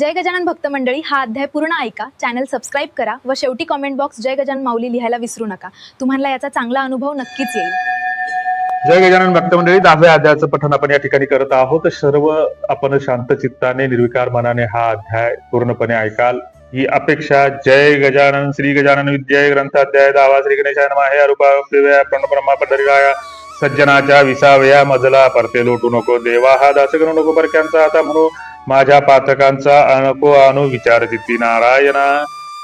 जय गजानन भक्त मंडळी, हा अध्याय पूर्ण ऐका, चॅनल सबस्क्राईब करा व शेवटी कॉमेंट बॉक्स जय गजानन माऊली लिहायला विसरू नका. तुम्हाला याचा चांगला अनुभव नक्कीच येईल. जय गजानन भक्त मंडळी, 10व्या अध्यायाचं पठण आपण या ठिकाणी करत आहोत. सर्व आपण शांत चित्ताने निर्विकार मनाने हा अध्याय पूर्णपणे ऐकाल ही अपेक्षा. जय गजानन. श्री गजानन विद्याय ग्रंथाध्याय 10वा. श्री गणेशाय नमः. हे अरूपा प्रणब्रह्मा पंढरीराया सज्जनाच्या विसावया मजला परते लोटू नको देवा. हा दास करू नको परक्यांचा आता म्हणू माझ्या पातकांचा नको आणू विचार चित्ती नारायणा.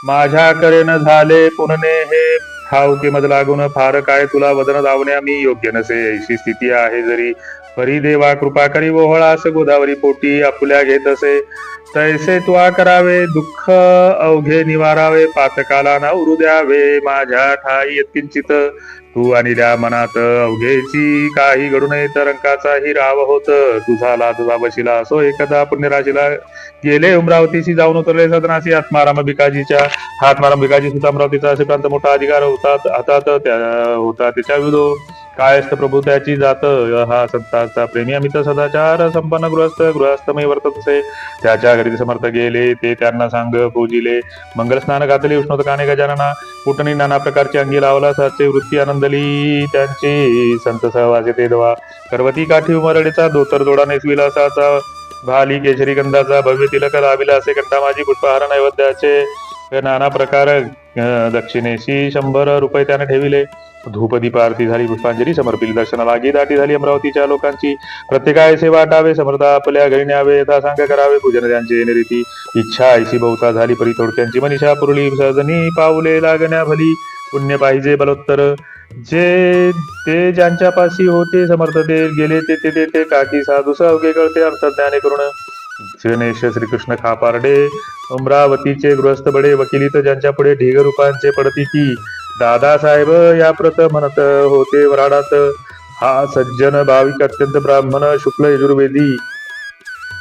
माझ्या करेन झाले पुनने हे ठाऊके मज लागून फार काय तुला वदन दावण्या मी योग्य नसे ऐशी स्थिती आहे जरी परी देवा कृपा करी ओहळास गोदावरी पोटी आपुल्या घेत असे तैसे तुआ करावे दुःख अवघे निवारावे पातकाला ना उरू द्यावे माझ्या ठाई यत्किंचित तू आणि त्या मनात अवघेची काही घडू नये तर अंकाचाही राव होत तुझा बशिला असो एकदा पुण्यराशीला गेले अमरावतीशी जाऊन उतरले सदनाशी आत्माराम भिकाजीच्या आत्माराम भिकाजी सुद्धा अमरावतीचा असे प्रांत मोठा अधिकार हातात होता त्याच्या विरुद्ध कायस्थ प्रभू त्याची जात हा संतांचा प्रेमी अमित सदाचार संपन्न गृहस्थमय वर्तत असे त्याच्या घरी समर्थ गेले ते त्यांना सांग पूजिले मंगल स्नान घातले उष्णोदकाने गजानना कुटणी नाना प्रकारची अंगी लावला साचे वृत्ती आनंदली त्यांची संत सहवासे ते दवा करवती काठी उमरडीचा धोतर जोडा नेसविला असाचा भाली केशरी गंधाचा भव्य तिलक लाविला असे कंठा माझी पुष्पहार नैवेद्याचे नाना प्रकार दक्षिणेशी 100 रुपये त्याने ठेविले धूपदीप आरती झाली पुष्पांजली समर्पिली दर्शनाला दाटी झाली अमरावतीच्या लोकांची प्रत्येकाय सेवा वाटावे समर्था आपल्या घरी न्यावे यथासांग करावे पूजन त्यांची रीती इच्छा ऐशी बहुता झाली परी थोडक्यांची मनीषा पुरली सहजनी पाऊले लागण्या भली पुण्य पाहिजे बलोत्तर जे ते ज्यांच्या पाशी होते समर्थ ते गेले ते काकी साधू अवघे कळते अर्थज्ञाने करून गणेश श्रीकृष्ण खापारडे अमरावतीचे गृहस्थ बडे वकिलीत ज्यांच्या पुढे ढिग रूपांचे पडती की दादासाहेब या प्रत म्हणत होते वराडात हा सज्जन भाविक अत्यंत ब्राह्मण शुक्ल यजुर्वेदी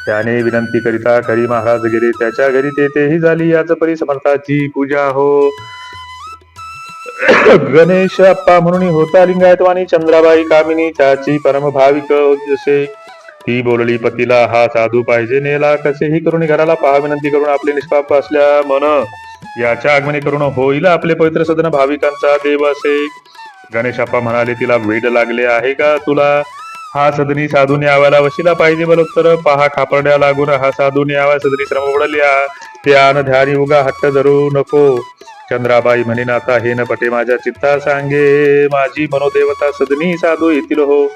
त्याने विनंती करिता खरी महाराज गेले त्याच्या घरी तेही झाली याच परी समर्थाची पूजा हो. गणेश अप्पा म्हणून होता लिंगायतवाणी चंद्राबाई कामिनी त्याची परम भाविक जसे ती बोलली पतीला हा साधू पाहिजे नेला कसेही करून घराला पहा विनंती करून आपले निष्पाप असल्या मन याच्या आगमनी करून होईल आपले पवित्र सदन भाविकांचा देव असे. गणेशप्पा म्हणाले तिला वेड लागले आहे का तुला हा सदनी साधून यावायला वशिला पाहिजे बलोत्तर पहा खापर्ड्या लागून हा साधून यावा सदनी श्रम उडल्या त्यान ध्यानी उगा हट्ट धरू नको. चंद्राबाई म्हणेन आता हे न पटे माझ्या चित्ता सांगे माझी मनोदेवता सदनी साधू येतील हो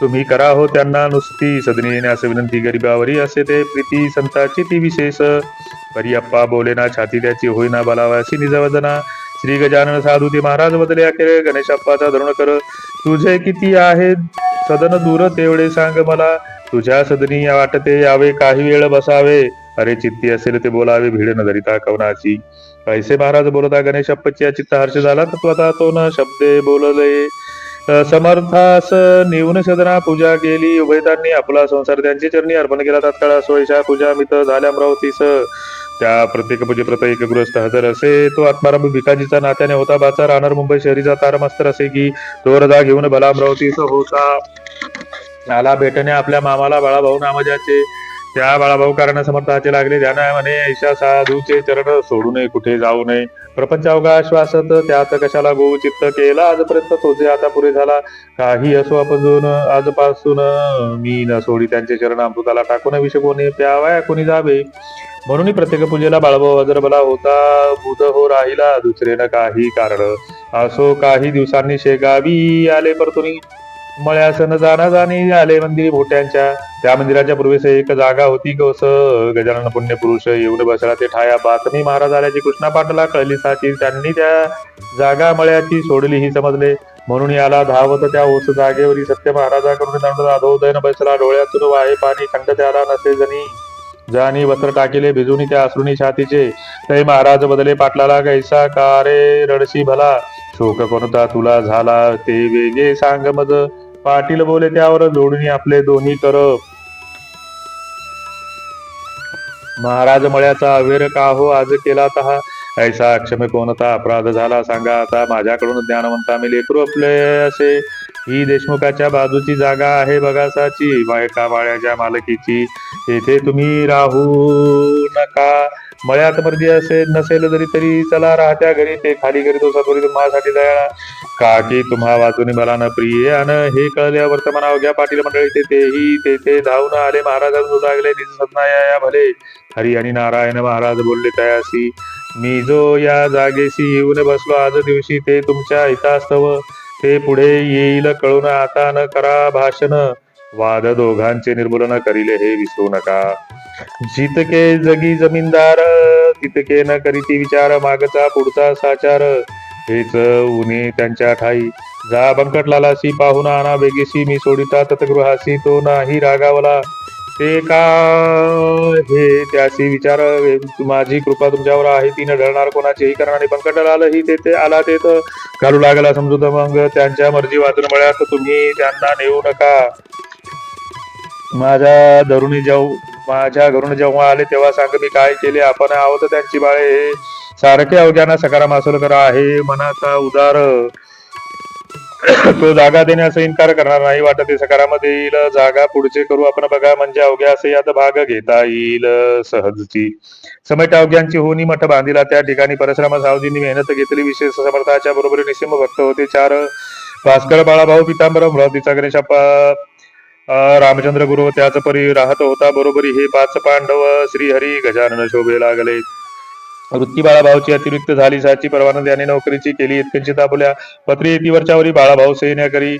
तुम्ही करा हो त्यांना नुसती सदनी येण्यास विनंती गरीबावरी असे ते प्रीती संताची ती विशेष. परी अप्पा बोलेना छाती त्याची होईना बलावाशी निजवदना श्री गजानन साधू ते महाराज बदले अखेर गणेशप्पाचा धरुण कर तुझे किती आहे सदन दूर तेवढे सांग मला तुझ्या सदनी वाटते यावे काही वेळ बसावे अरे चित्ती असेल ते बोलावे भीड न धरिता कवनाची पैसे महाराज बोलता गणेशप्पाची चित्त हर्ष झाला तत्वता तो न शब्दे बोलले समर्थास नेऊन सदना पूजा केली उभयतांनी आपला संसार त्यांची चरणी अर्पण केला तात्काळ सोयशा पूजा मित झाल्या अमरावतीस त्या प्रत्येक पूजेप्रत एक गृहस्थ हजर असे तो आत्माराम भिकाजीचा नात्याने होता बाचा राहणार मुंबई शहरीचा तारमास्तर असे की तो रजा घेऊन भला अमरावतीस होता आला भेटणे आपल्या मामाला बाळाभाऊ नामजाचे त्या बाळाभाऊ कारण समर्थाचे लागले ध्याना म्हणे ऐशा साधूचे चरण सोडू नये कुठे जाऊ नये प्रपंच अवघा श्वासत त्यात कशाला गोऊ चित्त केला आजपर्यंत तोचे आता पुरे झाला काही असो आपण आजपासून मी न सोडी त्यांचे चरण अमृताला टाकून विषकोने प्यावाया कोणी जावे म्हणून प्रत्येक पूजेला बाळभाऊ हजर भला होता बुध हो राहिला दुसरे न काही कारण असो काही दिवसांनी शेगावी आले परतुनी मळ्यास न जाणी आले मंदिर मोठ्यांच्या त्या मंदिराच्या पूर्वेस एक जागा होती कस गजानन पुण्य पुरुष येऊन बसला ते ठाया बातमी महाराज आल्याची कृष्णा पाटला कळली साची त्यांनी त्या जागा मळ्याची सोडली ही समजले म्हणून याला धावत त्या ओस जागेवरी सत्य महाराजाकडून दंड अधोदयन बसला डोळ्यातून वाहे पाणी खंड त्याला नसे जाणी वस्त्र टाकेले भिजून त्या अश्रुनी छातीचे ते महाराज बदले पाटलाला कैसा कारे रडशी भला शोक कोणता तुला झाला ते वेगे सांग मज पाटील बोले त्यावर जोडून आपले दोन्ही कर महाराज मळ्याचा अवेर का हो आज केला तहा ऐसा अक्षम कोणता अपराध झाला सांगा आता, माझ्याकडून ज्ञानवंता मी लेकरू आपले असे. ही देशमुखाच्या बाजूची जागा आहे बघासाची, एका माळ्याच्या मालकीची. येथे तुम्ही राहू नका. मळ्यात मर्जी असेल नसेल जरी तरी चला राहत्या घरी, ते खाली करीतो सत्वरी तुम्हासाठी दयाळा. का की तुम्हा वाचून मला न प्रिय अन हे कळल्या वर्तमान अवघ्या पाटील मंडळी तेही तेथे धावून आले. महाराजांना लागले निज सदनाया भले. हरी आणि नारायण महाराज बोलले तयासी, मी जो या जागेशी येऊन बसलो आज दिवशी ते तुमच्या हितास्तव. ते पुढे येईल कळून आता न करा भाषण. वाद दोघांचे निर्मूलन करीले हे विसरू नका. जितके जगी जमीनदार तितके न करीती विचार, मागचा पुढचा साचार. हेच उणे त्यांच्या ठाई जा बंकटलालासी, पाहून आणा बेगेशी मी सोडिता ततगृहासी. तो नाही रागावला ते का हे त्यासी विचार, माझी कृपा तुमच्यावर आहे ती न ढळणार कोणाचीही करणारे. बंकटलाल ही तेथे आला तेथ घालू लागला समजूत मग, त्यांच्या मर्जी वाचून मळ्यात तुम्ही त्यांना नेऊ नका. माझ्या घरून जेव्हा आले तेव्हा सांग मी काय केले. आपण आहोत त्यांची बाळे, हे सारखे अवघ्याना सकाराम असोल करा आहे मनाचा उदार. तो जागा देण्यास इन्कार करणार नाही वाटते सकारामध्ये येईल. जागा पुढचे करू आपण बघा, म्हणजे अवघ्या असे यात भाग घेता येईल सहजची. समेट अवघ्यांची होनी मठ बांधिला, त्या ठिकाणी परशुराम सावजींनी मेहनत घेतली. विशेष समर्थाच्या बरोबरी निसिंह भक्त होते 4. भास्कर, बाळाभाऊ, पितांबर, अमरावतीचा गणेशप्पा, रामचंद्र गुरु त्याच परी राहत होता बरोबरी. हे 5 पांडव श्रीहरी गजानन शोभे लागले. वृत्ती बाळाभाऊची अतिरिक्त झाली, साची परवानगी त्याने नोकरीची केली. इतकेची तापल्या पत्री येतीवरच्यावरी बाळाभाऊ सेन्या करी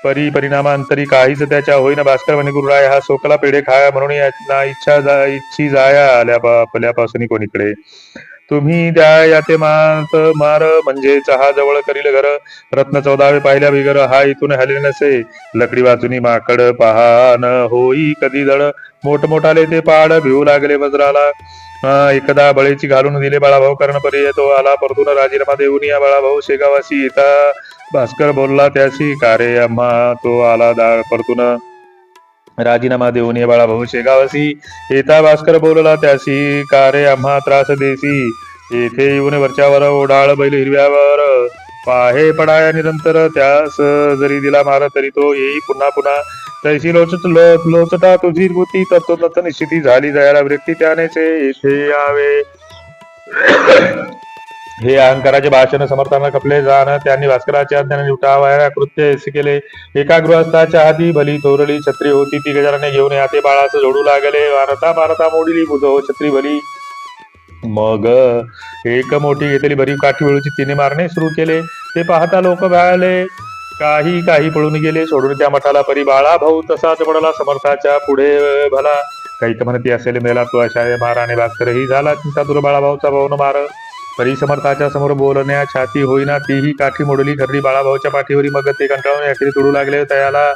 परी परिणामांतरी काहीच त्याच्या होईना. भास्कर म्हणे गुरुराय हा सोकला पेढे खाया म्हणून इच्छी जाया आपल्यापासून कोणीकडे. तुम्ही द्या याते मार म्हणजे चहा जवळ करील घर. रत्न 14 पाहिल्या बिगर हा इथून हले नसे. लकडी वाचुनी माकड पहा न होई कधी दळ. मोठमोठाले ते पाड भिवू लागले वज्राला. एकदा बळीची घालून दिले बाळाभाऊ कर्णपरी. तो आला परतून राजीनामा देऊन या बाळाभाऊ शेगावासी येता. भास्कर बोलला त्याशी, का रे अम्हा. तो आला परतून राजीनामा देऊन ये बाळाभाऊ शेगावासी येता. भास्कर बोलला त्याशी, का रे आम्हा त्रास देसी. येथे येऊन वरच्यावर ओढाळ बैल हिरव्यावर पाहे पडाया निरंतर. त्यास जरी दिला मार तरी तो येई पुन्हा पुन्हा. तैसी लोचटा तुझी गुती तत्वदत्त निश्चिती झाली जायला व्यक्ती त्यानेच येथे यावे. हे अहंकाराचे भाषण समर्थांना कपले जाण. त्यांनी भास्कराच्या आज्ञाने उठावया कृत्य असे केले. एका गृहस्थाच्या हाती भली थोरली छत्री होती, ती गजाराने घेऊन याते बाळास जोडू लागले. मारता मारता मोडीली बुजो छत्री भली. मग एक मोठी घेतली भरीव काठी वळूची तिने मारणे सुरू केले. ते पाहता लोक भाळले, काही पळून गेले सोडून त्या मठाला. परी बाळा भाऊ तसाच पडला समर्थाच्या पुढे भला. काही म्हणती असेल मेला तो अशा माराने. भास्कर ही झाला चिंता दूर बाळाभाऊचा भाऊन मार. परी समर्थाच्या समोर बोलण्या छाती होईना, तीही काठी मोडली खरली बाळाभाऊच्या पाठीवरी. मग ते कंटाळून अखेरी तुडू लागले. तयाला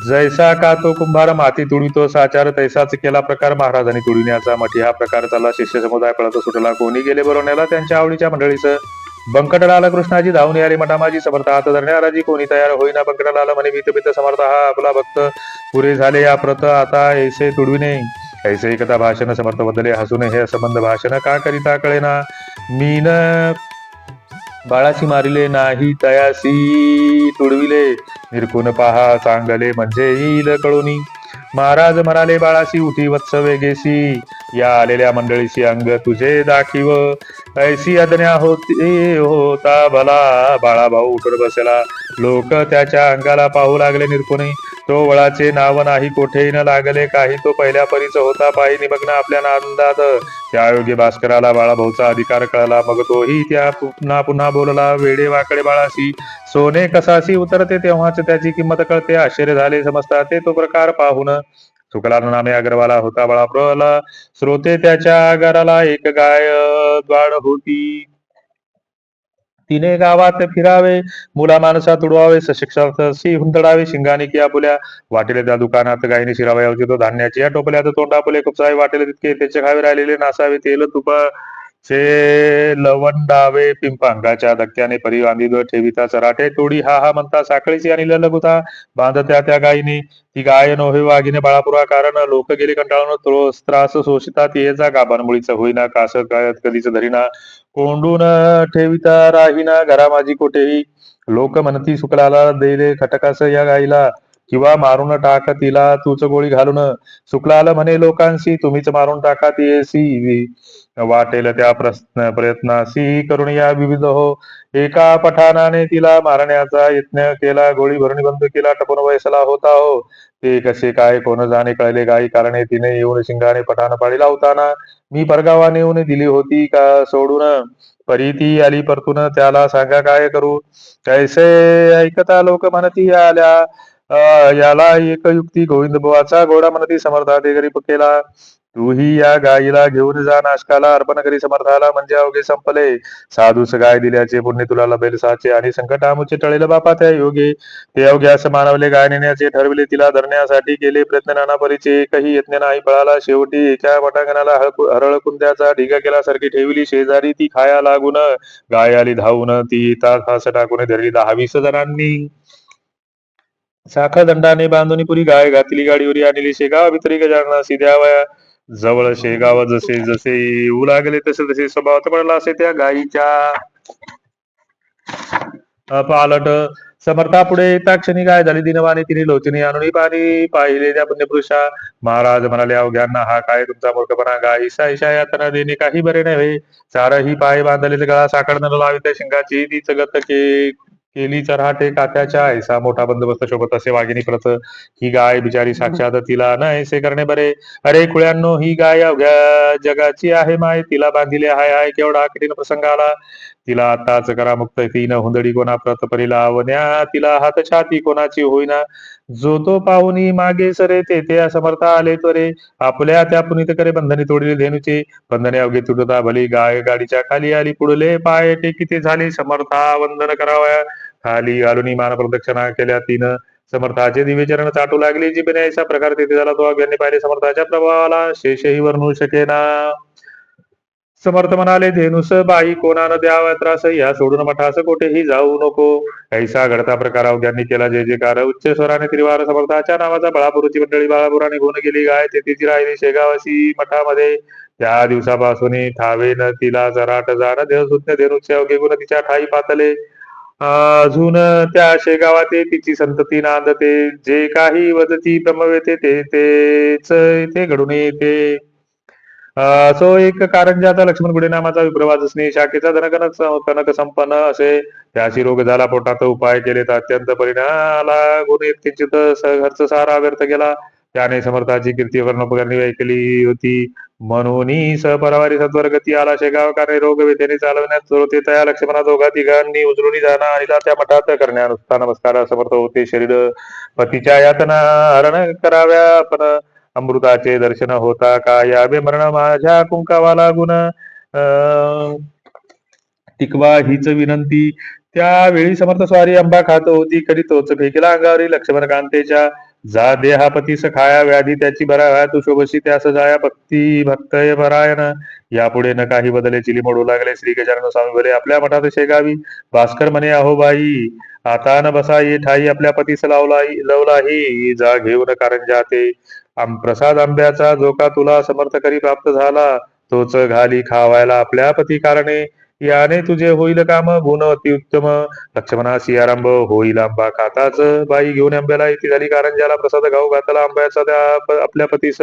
जैसा का तो कुंभार माती तुडितो साचार, तैसाच केला प्रकार महाराजांनी तुडिण्याचा. मठी हा प्रकार चालला. शिष्य समुदाय पळत सुटला. कोणी गेले बरोवण्याला त्यांच्या आवडीच्या मंडळीच. बंकटलाल कृष्णाजी धावून आले मठामाजी. समर्थ हात धरण्याराजी कोणी तयार होईना. बंकटलाल म्हणे भीत समर्थ हा आपला भक्त. पुरे झाले या प्रत आता ऐसे तुडविणे. ऐसे एकदा भाषण समर्थ बदले हसून हे असंबंध भाषण का करिता कळेना. मीन बाळाशी मारिले नाही तयासी तुडविले. निरखून पहा चांगले म्हणजे येईल कळोनी. महाराज म्हणाले बाळाशी उठी वत्स वेगेसी. या आलेल्या मंडळीशी अंग तुझे दाखीव. ऐसी आज्ञा होता भला. बाळाभाऊ उठून बसला. लोक त्याच्या अंगाला पाहू लागले निरखुनी. तो वळाचे नाव नाही कोठेही न लागले काही. तो पहिल्या परीच होता पायी निमग्न आपल्या नांदात. त्या योगी भास्कराला बाळाभाऊचा अधिकार कळला. मग तोही त्या पुन्हा बोलला वेडे वाकडे बाळाशी. सोने कसाशी उतरते तेव्हाच त्याची किंमत कळते. आश्चर्य झाले समजता ते तो प्रकार पाहून. सुकलाल नामे अग्रवाला होता बाळाप्रला. श्रोते त्याच्या आगाराला एक गाय द्वाड होती. तिने गावात फिरावे. मुला माणसा तुडवावे. सशिक्षार्थी हुंदडावे. शिंगाने किया पुल्या. वाटेले त्या दुकानात गायीने शिरावयाची तो धान्याची. या टोपल्यात तोंडापुले खुपसावे. वाटेले तितके त्याचे खावे राहिलेले नासावे. तेल तुपाचे लवंडावे. पिंपांगाच्या धक्क्याने परी बांधित ठेविता चराटे तोडी. हा म्हणता साखळीची आणि ललगुता बांधत्या त्या गायीने. ती गाय नोहे वाघिने बाळापुरा. कारण लोक गेले कंटाळून त्रास शोषितात. येजा गाभान मुळीच होईना. कास कधीच धरीना. कोंडून ठेविता राहीना घरा माझी कोठेही. लोक म्हणती शुक्लाला देले खटकास या गाईला, किंवा मारून टाक तिला तूच गोळी घालून. शुक्लाला म्हणे लोकांशी, तुम्हीच मारून टाका तियेसी. वाटेल त्या प्रयत्नाशी करून या विविध हो. एका पठाणाने तिला मारण्याचा यत्न केला, गोळी भरणी बंद केला, टपून वयसला होता हो. ते कसे काय कोण जाणे कळले गाई कारणे, तिने येऊन शिंगाने पठाण पाळी लावताना मी परगावा नेऊन दिली होती का सोडून. परी ती आली परतून, त्याला सांगा काय करू. कैसे ऐकता लोक म्हणती आल्या, याला एक युक्ती गोविंद बुवाचा घोडा म्हणती समर्था ते गरीब केला. तूही या गायीला घेऊन जा नाशकाला, अर्पण करी समर्थाला म्हणजे अवघे संपले. साधूस गाय दिल्याचे पुण्य तुला लभेल साचे, आणि संकट आमुचे टळेल बापा त्या योगे. ते अवघ्यास मानवले गाय नेण्याचे ठरविले, तिला धरण्यासाठी केले प्रयत्न नाना परीचे, एकही यत्न नाही पळाला. शेवटी एका पटांगणाला हरळ कुंद्याचा ढिगा केला सारखी ठेवली शेजारी ती खाया लागून. गाय आली धावून, ती येता फास टाकून धरली 10-20 जणांनी. साखर दंडाने बांधून पुरी गाय घातली गाडीवरी आणली शेगाव भितरी गजाननासी द्यावया. जवळ शेगाव जसे जसे येऊ लागले तसे तसे स्वभाव पडला असे त्या गायीच्या पालट. समर्था पुढे येता क्षणी गाय झाली दिनवाणी, तिने लोचनी आणून पाणी पाहिले त्या पुण्यपुरुषा. महाराज म्हणाले अवघ्यांना, हा काय तुमचा मूर्खपणा. गायी सायशा यातना देणे काही बरे नव्हे. चारही पाय बांधले गळा साखर न लावित शिंगाची तीच गत केली चराटे कात्याच्या, ऐसा मोठा बंदोबस्त शोभत असे वाघिणी प्रत. ही गाय बिचारी साक्षात, तिला न ऐसे करणे बरे. अरे खुळ्यांनो, ही गाय अवघ्या जगाची आहे माय, तिला बांधिले हाय हाय केवढा कठीण प्रसंग आला. तिला आताच करा मुक्त, तीन हुंदडी कोणा प्रत परी लावण्या, तिला हात छाती कोणाची होईना. जो तो पाहुनी मागे सरे, ते समर्था आले त्वरे. आपल्या त्या पुनीत करे बंधनी तोडले धेनुचे, बंधने अवघे तुटता भली. गाय गाडीच्या खाली आली, पुढले पाय टेकिते झाले समर्था वंदन करावया. खाली घालून मान प्रदक्षिणा केल्या तिनं. समर्थाचे दिवे चरण चाटू लागले जिभेने, असा प्रकार तेथे झाला तो अज्ञानी पाहिले समर्थाच्या प्रभावाला, शेषही वर्णू शकेना. समर्थ म्हणाले धेनुस बाई कोणान द्यावा त्रास, या सोडून मठास कोठेही जाऊ नको. ऐसा घडता प्रकार अवघ्यांनी केला जय जयकार. उच्च स्वराने त्रिवार समर्थाच्या नावाचा बळापूरची मंडळी बाळापुरा निघून गेली. गाय तेथीची राहिली शेगावशी मठामध्ये. त्या दिवसापासून ठावे न तिला जराट जाण, देहसुज्ञ धेनुचे अवघे गुण तिच्या ठाई पातले. अजून त्या शेगावात तिची संतती नांदते, जे काही वदती ब्रह्मवेते तेच इथे घडून येते. सो एक कारंजाचा लक्ष्मण गुडे नामाचा विप्रवाजसनी, शाखेचा धनकनक कनक संपन्न असे. त्याशी रोग झाला पोटात, उपाय केले तर अत्यंत परिणाला, गुण किंचित घरच सारा व्यर्थ गेला. त्याने समर्थाची कीर्ती वर्णोपकरणी ऐकली होती, म्हणून सहपरवारी सत्वरगती आला शेगाव. कारण रोग वेदने चालवण्यात होते, त्या लक्ष्मणा दोघा तिघांनी उजळून जाणं आणला त्या मठात. करण्यानुष्ठा नमस्कार समर्थ होते शरीर, पतीच्या यातना हरण कराव्या पण अमृताचे दर्शन होता का, यावे मरण माझ्या कुंकावा लागून. टिकवा हीच विनंती. त्यावेळी समर्थ स्वारी अंबा खात होती, कधी तोच फेकीला अंगावरी लक्ष्मण कांतेच्या. जा देहापतीस खाया व्याधी त्याची बरा, तू शोभशी त्यास जाया भक्ती भक्तय परायण. यापुढे न काही बदले चिली मोडू लागले श्री गजानन स्वामी भले आपल्या मठात शेगावी. भास्कर म्हणे अहो बाई, आता न बसा ये ठाई, आपल्या पतीस लवलाही जा घेऊन कारंजा ते. प्रसाद आंब्याचा जो का तुला समर्थ करी प्राप्त झाला, तोच घाली खावायला आपल्या पती कारणे. याने तुझे होईल काम गुण अतिउत्तम. लक्ष्मणासी आरंभ होईल आंबा खाताच. बाई घेऊन आंब्याला इथे झाली कारंजाला, प्रसाद गाऊ घातला आंब्याचा त्या आपल्या पतीस.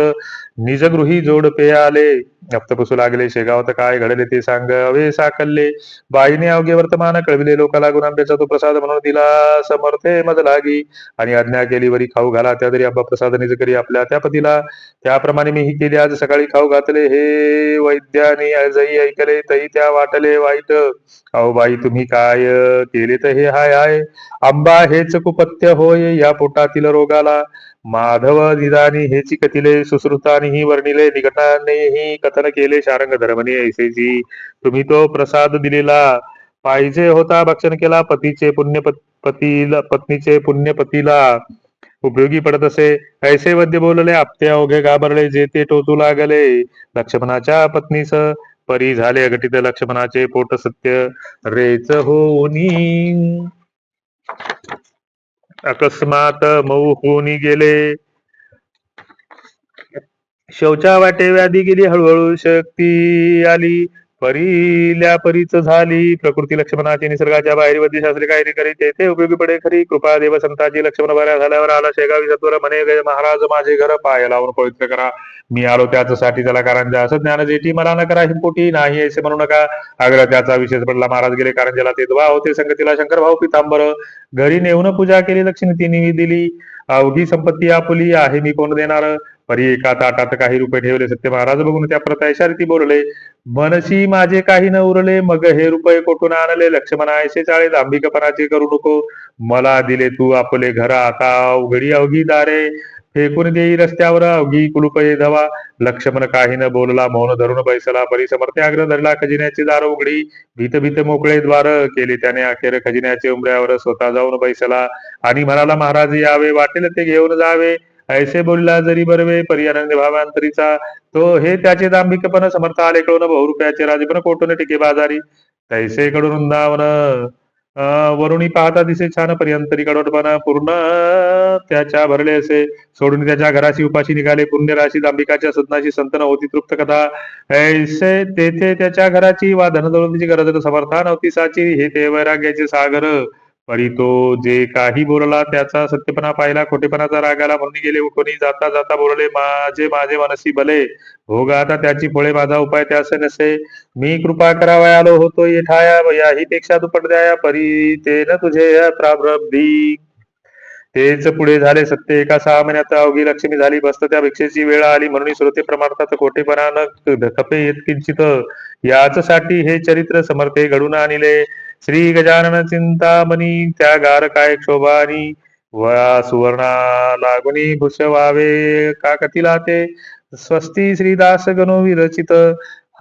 निजगृही जोड पेया आले, हप्त पुसू लागले. शेगावात काय घडले ते सांगावे साकल्ले. बाईने अवघे वर्तमान कळविले लोकाला, गुण आंब्याचा तो प्रसाद म्हणून दिला समर्थे मज लागी. आणि आज्ञा केली वरी खाऊ घाला, त्या तरी आंबा प्रसाद निज करी आपल्या त्या पतीला. त्याप्रमाणे मीही केले, आज सकाळी खाऊ घातले. हे वैद्याने जई ऐकले तई त्या वाटले वाईट. अहो बाई तुम्ही काय केले तर हे हाय हाय, आंबा हेच कुपथ्य होय या पोटातील रोगाला. माधव निदानी हेची कथिले, सुश्रुतानीही वर्णिले, निकटानेही कथन केले. शारंग धर्मने ऐसेची तुम्ही तो प्रसाद दिलेला, पाहिजे होता भक्षण केला. पत्नीचे पुण्य पतीला उपयोगी पडत असे. ऐसे वद्य बोलले आपते अवघे घाबरले, जे ते टोचू लागले. लक्ष्मणाच्या पत्नीस परी झाले अघटित, लक्ष्मणाचे पोट सत्य रेच होनी. अकस्मात मऊ होऊन गेले. शौचा वाटे व्याधी गेली, हळूहळू शक्ती आली. परील्या परीच झाली प्रकृती लक्ष्मणाची निसर्गाच्या बाहेर व शास्त्री काही करी तेथे उपयोगी पडे खरी कृपा देव संताची लक्ष्मण बऱ्या झाल्यावर आला शेगावी सत्वर म्हणे गे महाराज माझे घर पाय लावून पवित्र करा मी आलो त्याच्यासाठी त्याला कारंजा असं ज्ञान जेठी मला न करा हिंपोटी नाही असे म्हणू नका आग्रह त्याचा विशेष पडला महाराज गेले कारंजाला ते द्वा होते संगतीला शंकर भाऊ पितांबर घरी नेऊन पूजा केली लक्ष्मी तिने दिली अवघी संपत्ती आपुली आहे मी कोण देणार परी एका ताटात काही रुपये ठेवले सत्य महाराज बघून त्या प्रता रीती बोलले मनशी माझे काही न उरले मग हे रुपये कोठून आणले लक्ष्मणा ऐसे चाळे दांभिकपणाचे करू नको मला दिले तू आपले घर आता उघडी अवघी दारे फेकून देई रस्त्यावर अवघी कुलुपये धवा लक्ष्मण काही न बोलला मौन धरून बैसला परी समर्थ्याग्र धरला खजिन्याची दार उघडी भीत भीत मोकळे द्वार केले त्याने अखेर खजिन्याचे उंबऱ्यावर स्वतः जाऊन बैसला आणि म्हणाला महाराज यावे वाटेल ते घेऊन जावे ऐसे बोलला जरी बरवे पर्यानंद भावांतरीचा तो हे त्याचे दांभिकपण समर्थ आले कळून बहुरुपयाचे राजेपण कोटून टिके बाजारी तैसे कडून वृंदावन वरुणी पाहता दिसे छान पर्यंतरी कडवटपणा पूर्ण त्याच्या भरले असे सोडून त्याच्या घराशी उपाशी निघाले पुण्य राशी दांभिकाच्या सदनाची संतन होती तृप्त कथा ऐसे तेथे त्याच्या घराची वा धनदौलतीची गरज समर्था नव्हती साची हे ते वैराग्याचे सागर परी तो जे काही बोलला त्याचा सत्यपणा पाहिला खोटेपणाचा रागाला म्हणून गेले उठून जाता जाता बोलले माझे माझे मनसी भले भोग आता त्याची फळे माझा उपाय त्यास नसे मी कृपा करावया आलो होतो येठाया याही पेक्षा दुपट द्याया परी ते न तुझे प्रारब्धी तेच पुढे झाले सत्य एका 6 महिन्यात अवघी लक्ष्मी झाली बसत त्या भिक्षेची वेळ आली म्हणून श्रोते प्रमाणात खोटेपणा न खपे येत किंचित याचसाठी हे चरित्र समर्थे घडून आणले श्री गजानन चिंतामणी त्या गार काय क्षोभानी वया सुवर्णा लागुनी भूष व्हावे काकतीला ते स्वस्ती श्रीदास गणो विरचित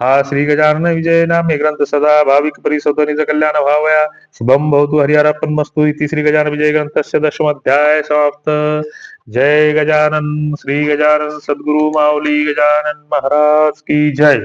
हा श्री गजानन विजय नामे ग्रंथ सदा भाविक परिसोदनीच कल्याण व्हावया शुभम भवतु हरिहरपन मस्तु इति श्री गजानन विजय ग्रंथस्य 10व अध्याय समाप्त जय गजानन श्री गजानन सद्गुरु माऊली गजानन महाराज की जय।